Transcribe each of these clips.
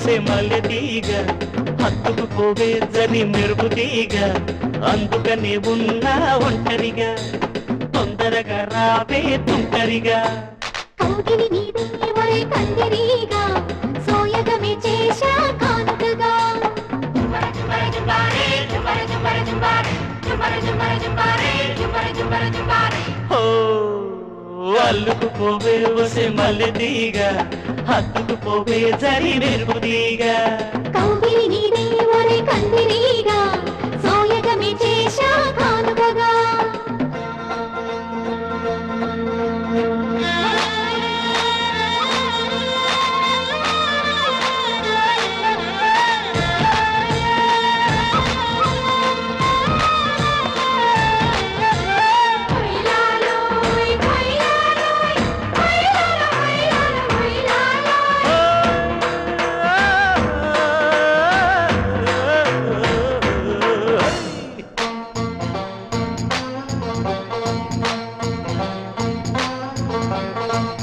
ఒసే మల్లె తీగ హత్తుకుపోవే జరి మెరుపు తీగ అందుకనే ఉన్నా ఒంటరిగా తొందరగా రావే తుంటరిగా కౌగిలి నీదే ఒరే కందిరీగా సోయగమే చేశా కానుకగా అల్లుకుపోవే ఒసే మల్లె తీగ హత్తుకుపోవే జరి మెరుపు తీగ కౌగిలి నీదే ఒరే కందిరీగా సోయగమే చేశా కానుకగా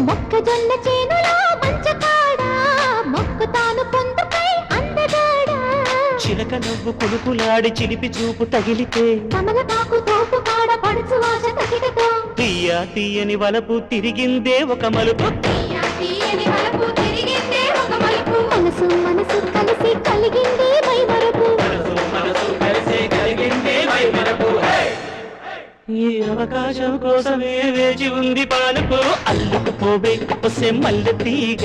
మొక్కజొన్న చేనులో మంచకాడా మొక్కుతాను పొందుపై అందగాడా చిలక నవ్వు కులుకులాడి చిలిపి చూపు తగిలితే కమలపాకు తోపు కాడ పడుచు ఆశ తగిటతో తీయ తీయని వలపు తిరిగిందే ఒక మలుపు తీయని వలపు తిరిగిందే ఒక మలుపు మనసు మనసు కలిసి కలిగిందే మైమరపు ఈ అవకాశం కోసమే వేచి ఉంది పాలకు అల్లుకుపోవే ఒసే మల్లె తీగ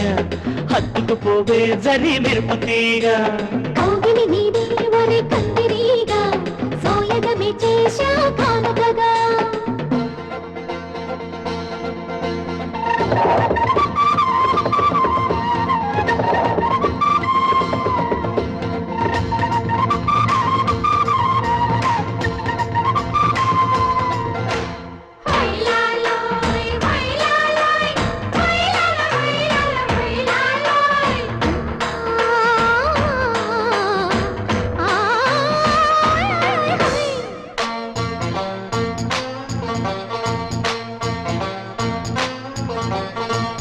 హత్తుకుపోవే జరి మెరుపు తీగ కౌగిలి నీదే ఒరే కందిరీగా సోయగమే చేశా కానుకగా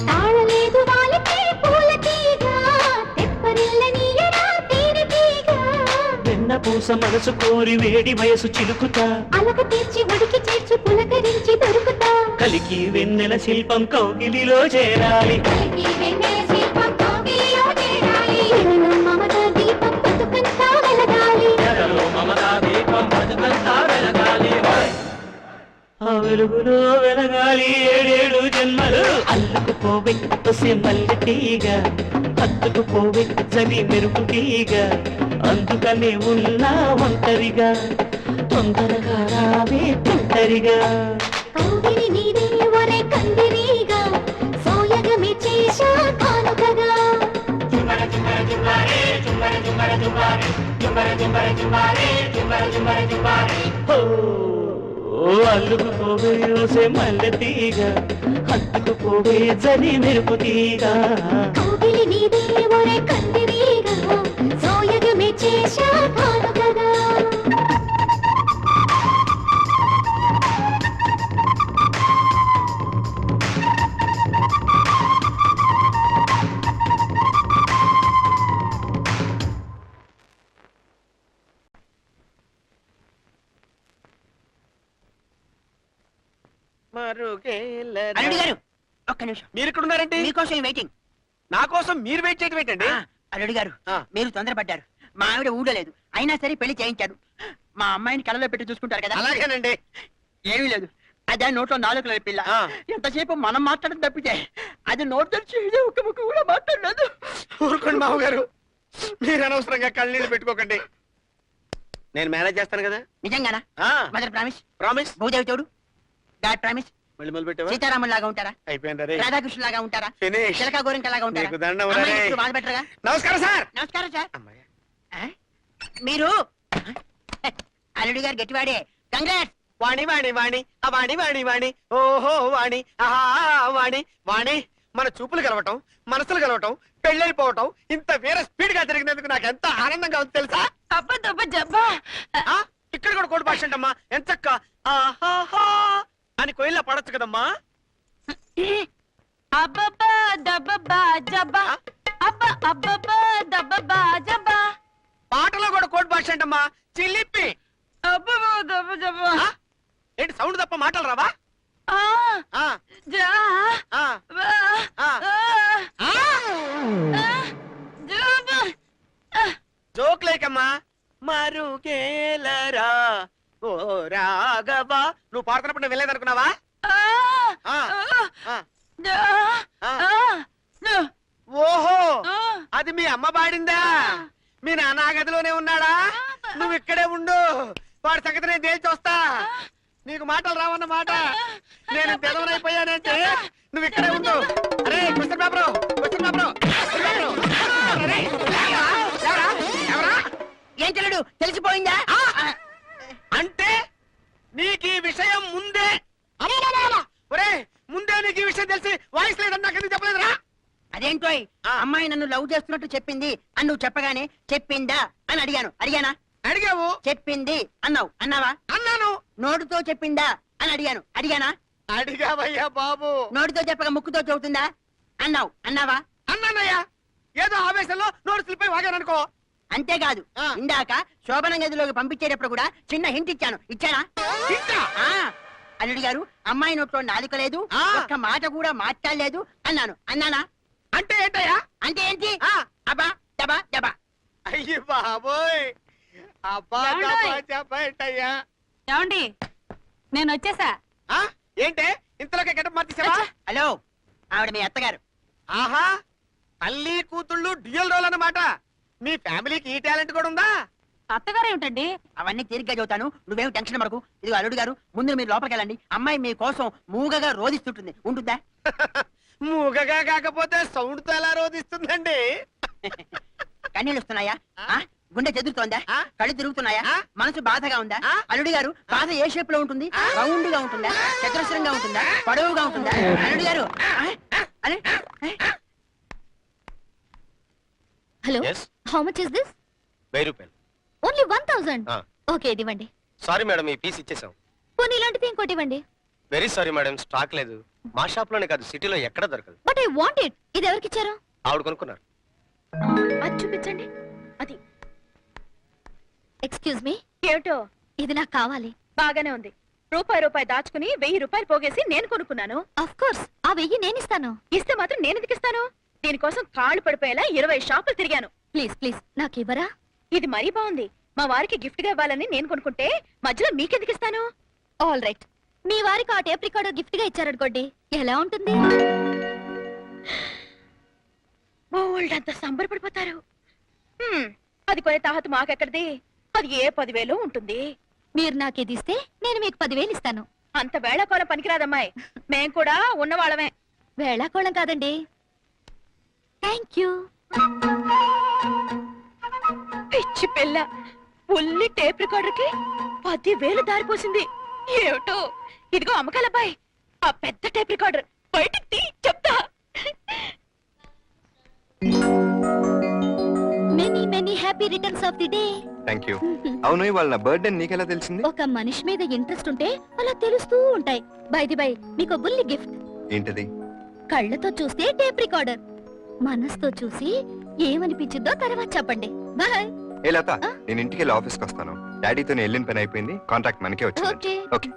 తాళలేదు వాలితే పూల తీగ తెప్పరిల్లనీయరా తేనె తీగ వెన్న పూస మనసు కోరి వేడి వయసు చిలుకుతా అలక తీర్చి ఉడికి చేర్చి పులకరించి దొరుకుతా కలికి వెన్నెల శిల్పం కౌగిలిలో చేరాలి కలికి వెన్నెల శిల్పం కౌగిలిలో చేరాలి ఎడలో మమత దీపం బతుకంతా వెలగాలి ఆ వెలుగులో వెలగాలి ఏడేడు జన్మలు అల్లుకుపోవే ఒసే మల్లె తీగ హత్తుకుపోవే జరి మెరుపు తీగ అందుకనే ఉన్నా ఒంటరిగా తొందరగా రావే తుంటరిగా కౌగిలి నీదే ఒరే కందిరీగా సోయగమే చేశా కానుకగా అల్లుకుపోవే ఒసే మల్లె తీగ హత్తుకుపోవే జరి మెరుపు తీగ కౌగిలి నీదే ఒరే కందిరీగా సోయగమే చేశా కానుకగా అల్లుడు గారు ఒక్క నిమిషం మీరు ఇక్కడ ఉన్నారంటే మీకోసం వెయిటింగ్. నా కోసం మీరు వెయిట్ చేయడం ఏంటండి? అల్లుడు గారు ఆ. మీరు తొందరపడ్డారు. మా ఆవిడ ఊడలేదు అయినా సరే పెళ్లి చేయించారు. మా అమ్మాయిని కళ్ళలో పెట్టి చూసుకుంటారు కదా. అలాగేనండి. ఏమీ లేదు, అదే నోట్లో నాలుగు పిల్ల. ఎంతసేపు మనం మాట్లాడడం తప్పితే అది నోట్ తెరిచి ఒక ముక్క కూడా మాట్లాడలేదు. ఊరుకోండి మావు గారు, మీరు అనవసరంగా కళ్ళనీళ్ళు పెట్టుకోకండి. నేను మేనేజ్ చేస్తాను కదా. నిజంగానా? Mother promise. ప్రామిస్. భూదేవి తోడు. God promise. మళ్ళీ మొదలు పెట్టావా? సీతారాములు లాగా ఉంటారా? అయిపోయింది. రాధాకృష్ణ లాగా ఉంటారా? ఫినిష్. చిలకా గోరింక లాగా ఉంటారా? నీకు దండం రే. అమ్మాయిని ఎప్పుడు బాధ పెట్టరుగా? నమస్కారం సార్. నమస్కారం సార్. మీరు అల్లుడి గారు గట్టివాడే. కంగ్రాట్స్. వాణి వాణి వాణి ఆ వాణి వాణి వాణి ఓహో వాణి ఆహా వాణి వాణి మన చూపులు కలవటం, మనసులు కలవటం, పెళ్ళైపోవటం ఇంత వేరే స్పీడ్ గా జరిగినందుకు నాకు ఎంత ఆనందంగా ఉంది తెలుసా? ఇక్కడ కూడా కోడి భాష అంటమ్మా. ఎంతక్క ఆహాహా అని కోయిల్లా పడొచ్చు కదమ్మా. అబ్బా అబ్బబ్బా దబ్బబ్బా జబ్బా పాటలో కూడా కోడ్ భాష అంటమ్మా చిల్లిప్పి అబ్బబ్బా దబ్బ జబ్బా ఆ? ఏంటి సౌండ్ తప్ప మాటలు రావా ఆ ఆ, జా ఆ, బా ఆ. ఆ జబ్బా జోక్ లేకమ్మా మరుగేలరా ఓ రాఘవా నువ్వు పాడుతున్నప్పుడు నేను వెళ్ళేదనుకున్నావా ఆ, ఆ, జా ఆ. జా ఓహో అది మీ అమ్మ పాడిందా మీ నాన్న ఆ గదిలోనే ఉన్నాడా నువ్వు ఇక్కడే ఉండు వాడి సంగతి నేను తేల్చి వస్తా నీకు మాటలు రావన్న మాట నేను తెలవనైపోయానంటే నువ్వు ఇక్కడే ఉండు అరే క్వశ్చన్ పేపరు ఏం చెల్లడు తెలిసిపోయిందా అంటే నీకు ఈ విషయం ముందే ఒరే ముందే నీకు ఈ విషయం తెలిసి వాయిస్ లేదని నాకు ఎందుకు చెప్పలేదురా అదేంటోయ్ ఆ. అమ్మాయి నన్ను లవ్ చేస్తున్నట్టు చెప్పింది అని నువ్వు చెప్పగానే చెప్పిందా అని అడిగానా అడిగావు చెప్పింది అన్నావు అన్నావా అన్నాను నోటితో చెప్పిందా అని అడిగానా అడిగావయ్యా బాబు నోటితో చెప్పక ముక్కుతో చెబుతుందా అన్నావా అన్నానయ్యా ఏదో ఆవేశంలో నోరు స్లిప్ అయి వాగాననుకో అంతేకాదు ఆ. ఇందాక శోభన గదిలోకి పంపించేటప్పుడు కూడా చిన్న హింట్ ఇచ్చానా ఇంకా ఆ అల్లుడి గారు అమ్మాయి నోట్లో నాలుక లేదు ఆ. ఒక్క మాట కూడా మాట్లాడలేదు అన్నానా అంటే ఏంటయ్యా అంటే ఏంటి ఆ. అబ్బా దబా దబా అయ్యి బాబోయ్ అబ్బా ఏమండోయ్? దబ్బా చెప్పా ఏంటయ్యా ఏమండి నేను వచ్చేసా ఆ? ఏంటే ఇంతలోకే గెటప్ మార్చేసావా హలో ఆవిడ మీ అత్తగారు ఆహా తల్లి కూతుళ్ళు డ్యూయల్ రోల్ అన్నమాట మీ ఫ్యామిలీకి ఈ టాలెంట్ కూడా ఉందా అత్తగారు ఏమిటండి అవన్నీ తీరిగ్గా చదువుతాను నువ్వేం టెన్షన్ పడకు ఇది అల్లుడు గారు ముందు మీరు లోపలికి వెళ్ళండి అమ్మాయి మీ కోసం మూగగా రోధిస్తుంటుంది ఉంటుందా మూగగా కాకపోతే సౌండ్ తో ఎలా రోధిస్తుందండి కన్నీళ్ళు వస్తున్నాయా ఆ? గుండె చెదురుతోందా ఆ? కళ్ళు తిరుగుతున్నాయా ఆ? మనసు బాధగా ఉందా ఆ? అల్లుడి గారు బాధ ఏ షేప్ లో ఉంటుంది రౌండ్ గా ఉంటుందా చతురస్రంగా ఉంటుందా పొడవుగా ఉంటుందా అల్లుడి గారు అరే hello Yes? How much is this 1000 రూపాయలు ఓన్లీ 1000 Ah. ఓకే ఇది ఇవ్వండి సారీ మేడం ఈ పీస్ ఇచ్చేసాం పోనీ ఇలాంటిది ఇంకోటి ఇవ్వండి వెరీ సారీ మేడం స్టాక్ లేదు మా షాప్ లోనే కాదు సిటీలో ఎక్కడ దొరకదు బట్ ఐ వాంట్ ఇట్ ఇది ఎవరికి ఇచ్చారు ఆవిడ కొనుక్కున్నారు అది చూపించండి అది ఎక్స్క్యూజ్ మీ ఏమిటో ఇది నాకు కావాలి బాగానే ఉంది రూపాయి దాచుకుని 1000 రూపాయలు పోగేసి నేను కొనుక్కున్నాను ఆఫ్ కోర్స్ ఆ 1000 నేను ఇస్తాను ఇస్తే మాత్రం నేను ఎందుకు ఇస్తాను దీనికోసం కాళ్ళు పడిపోయేలా 20 షాపులు తిరిగాను ప్లీజ్ ప్లీజ్ నాకు ఇవ్వరా ఇది మరీ బాగుంది మా వారికి గిఫ్ట్ గా ఇవ్వాలని నేను కొనుక్కుంటే మధ్యలో మీకెందుకు ఇస్తాను ఆల్ రైట్ మీ వారికి ఆ టేప్ రికార్డర్ గిఫ్ట్ గా ఇచ్చారనుకోండి ఎలా ఉంటుంది బోల్డ్ అంత సంబరపడిపోతారు అది కొనే తాహత మాకెక్కడిది అది ఏ 10,000 ఉంటుంది మీరు నాకు ఇది ఇస్తే నేను మీకు 10,000 ఇస్తాను అంత వేళాకోళం పనికిరాదమ్మాయి మేం కూడా ఉన్నవాళ్ళమే వేళాకోళం కాదండి థ్యాంక్ యూ పిచ్చి పిల్ల ఉల్లి టేప్ రికార్డర్ కి 10,000 దారిపోసింది ఏమిటో ఇదిగో అమ్మకాలబ్బాయి ఆ పెద్ద టేప్ రికార్డర్ బయటికి తీ చెప్తా many many happy returns of the day thank you అవును ఇవాళ నా బర్త్డే నీకెలా తెలిసింది ఒక మనిషి మీద ఇంట్రెస్ట్ ఉంటే అలా తెలుస్తూ ఉంటాయి బై ది బై మీకు బుల్లి గిఫ్ట్ ఏంటది కళ్ళతో చూస్తే టేప్ రికార్డర్ మనసుతో చూసి ఏమనిపించిందో తర్వాత చెప్పండి బాయ్ ఏ లత నేను ఇంటికి వెళ్ళి ఆఫీస్కి వస్తాను డాడీతో వెళ్ళిన పని అయిపోయింది కాంట్రాక్ట్ మనకే వచ్చింది ఓకే ఓకే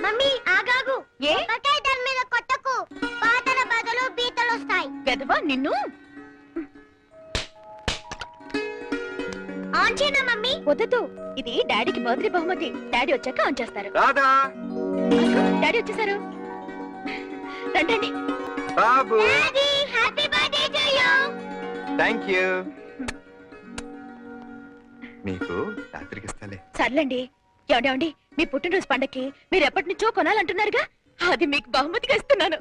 మమ్మీ ఆగాగు ఏ దాని మీద కొట్టకు పాతల బదులు పీతలు వస్తాయి వెదవా నిన్ను ఆన్ చేయనా మమ్మీ వద్దు ఇది డాడీకి బర్త్డే బహుమతి డాడీ వచ్చాక ఆన్ చేస్తారు రాధా అదిగో, డాడీ వచ్చేసారు రండి బాబు happy birthday to you thank you నీకు రాత్రికి ఇస్తాలే సర్లేండి ఏమండి మీ పుట్టినరోజు పండక్కి మీరు ఎప్పటి నుంచో కొనాలంటున్నారుగా అది మీకు బహుమతిగా ఇస్తున్నాను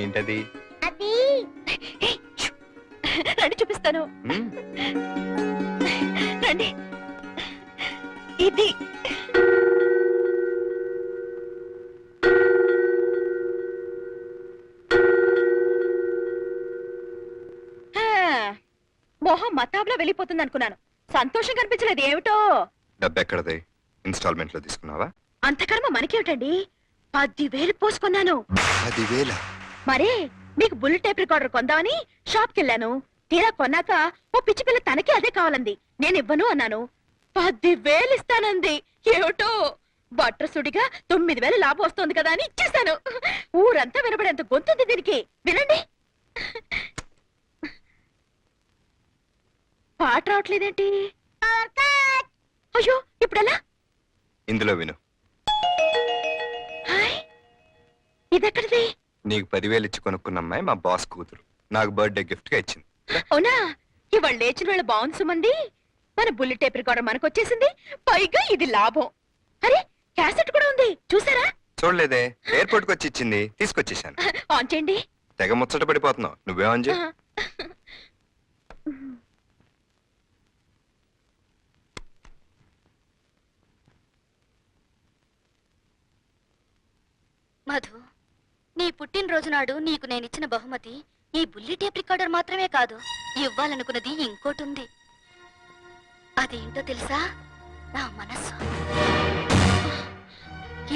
ఏంటది అది ఏయ్, షూ. రండి చూపిస్తాను మ్మ్. రండి ఇది హా, మొహం మతాబ్లా వెళ్ళిపోతుంది అనుకున్నాను సంతోషం కనిపించలేదు ఏమిటో డబ్బు ఎక్కడది ఇన్స్టాల్మెంట్ లో తీసుకున్నావా అంత కర్మ మనకేమిటండి 10,000 పోసుకున్నాను 10,000 మరే మీకు బుల్లెట్ టేప్ రికార్డర్ కొందామని షాప్ కెళ్ళాను. తీరా కొన్నాక ఓ పిచ్చి పిల్ల తనకి అదే కావాలంది. నేను ఇవ్వను అన్నాను. 10,000 ఇస్తానంది. ఏమిటో బట్రసుడిగా 9,000 లాభం వస్తుంది కదా అని ఇచ్చేశాను. ఊరంతా వినబడేంత గొంతుంది దీనికి. వినండి. పాట రావట్లేదేంటి? అయ్యో ఇప్పుడెలా? ఇందులో విను. హాయ్, ఇదెక్కడిది? నీకు 10,000 ఇచ్చి కొనుక్కున్న అమ్మాయి మా బాస్ కూతురు. నాకు బర్త్డే గిఫ్ట్ గా ఇచ్చింది. అవునా? ఇవాళ లేచిన వేళ బాగుంది సుమంది. మన బుల్లెట్ టేప్ రికార్డర్ మనకొచ్చేసింది. పైగా ఇది లాభం. అరే క్యాసెట్ కూడా ఉంది, చూసారా? చూడలేదే, ఎయిర్పోర్ట్ కి వచ్చి ఇచ్చింది, తీసుకొచ్చేసాను. ఆన్ చేయండి. తెగ ముచ్చట పడిపోతున్నావు. నువ్వే ఆన్ చేయి. మధు, నీ పుట్టినరోజు నాడు నీకు నేనిచ్చిన బహుమతి ఈ బుల్లి టేప్ రికార్డర్ మాత్రమే కాదు, ఇవ్వాలనుకున్నది ఇంకోటి ఉంది. అదేంటో తెలుసా? నా మనస్సు.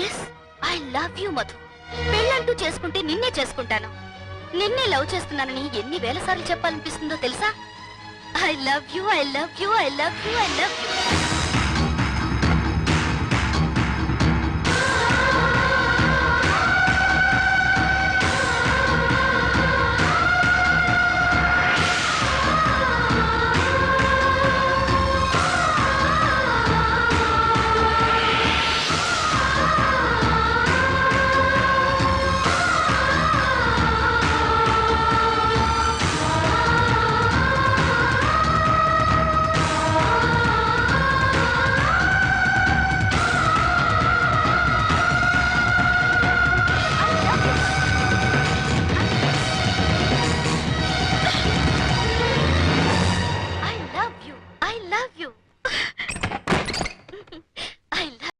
Yes, I love you Madhu. పెళ్ళంటూ చేసుకుంటే నిన్నే చేసుకుంటాను. నిన్నే లవ్ చేస్తున్నానని ఎన్ని వేల సార్లు చెప్పాలనిపిస్తుందో తెలుసా? I love you, I love you, I love you, I love you.